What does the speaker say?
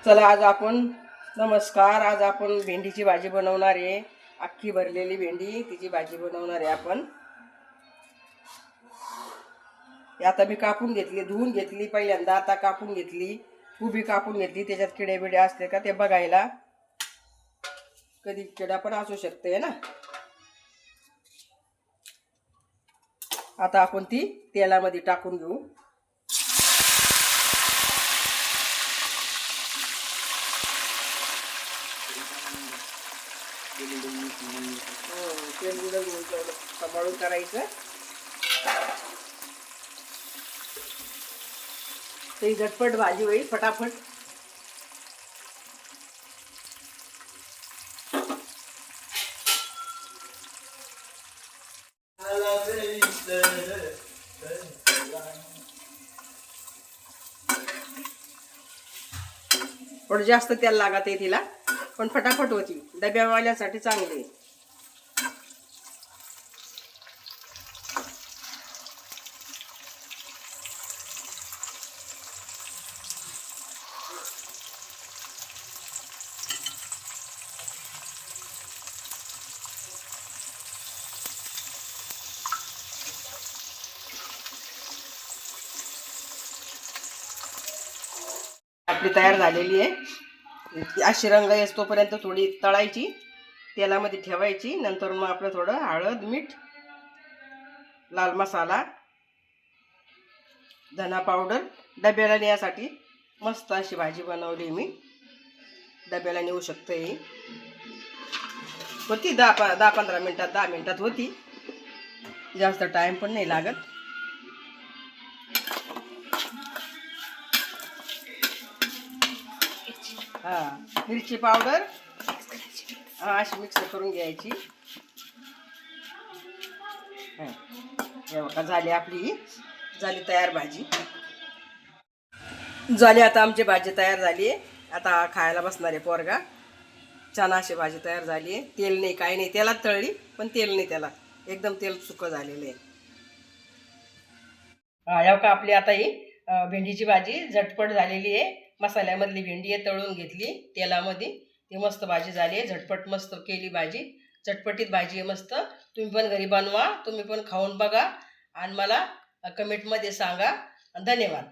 चला आज आपण भेंडीची भाजी बनवणार आहे। अख्खी भरलेली भेंडी तिची भाजी बनवणार आहे आपण। आता मी कापून घेतली, धुवून घेतली पहिल्यांदा, आता कापून घेतली, उभी कापून घेतली। त्याच्यात किडे बिडे असते का ते बघायला, कधी किडा पण असू शकते ना। आता आपण ती तेलामध्ये टाकून घेऊ। तेल गुड घेऊन सांभाळून करायचं। ते झटपट भाजी होईल, फटाफट। थोडं जास्त तेल लागत आहे तिला, पण फटाफट होती, डब्यावाल्यासाठी चांगली। आपली तयार झालेली आहे। अशी रंग येतोपर्यंत थोडी तळायची, तेलामध्ये ठेवायची। नंतर मग आपलं थोडं हळद, मीठ, लाल मसाला, धना पावडर, डब्याला नेण्यासाठी मस्त अशी भाजी बनवली मी। डब्याला नेऊ शकते ही। होती 10-15 मिनिटात, 10 मिनिटात होती, जास्त टाइम पण नाही लागत। मिरची पावडर अशी मिक्स करून घ्यायची। झाली आपली, झाली तयार भाजी, झाली। आता आमची भाजी तयार झाली आहे। आता खायला बसणार आहे पोरगा। छान अशी भाजी तयार झाली आहे। तेल नाही, काही नाही, तेलात तळली पण तेल नाही त्याला, एकदम तेल सुकं झालेलं आहे। या का आपली आता ही भेंडीची भाजी झटपट झालेली आहे। मसाल्यामधली भेंडी आहे, तळून घेतली तेलामध्ये, ती मस्त भाजी झाली आहे। झटपट मस्त केली भाजी, चटपटीत भाजी आहे मस्त। तुम्ही पण घरी बनवा, तुम्ही पण खाऊन बघा आणि मला कमेंटमध्ये सांगा। धन्यवाद।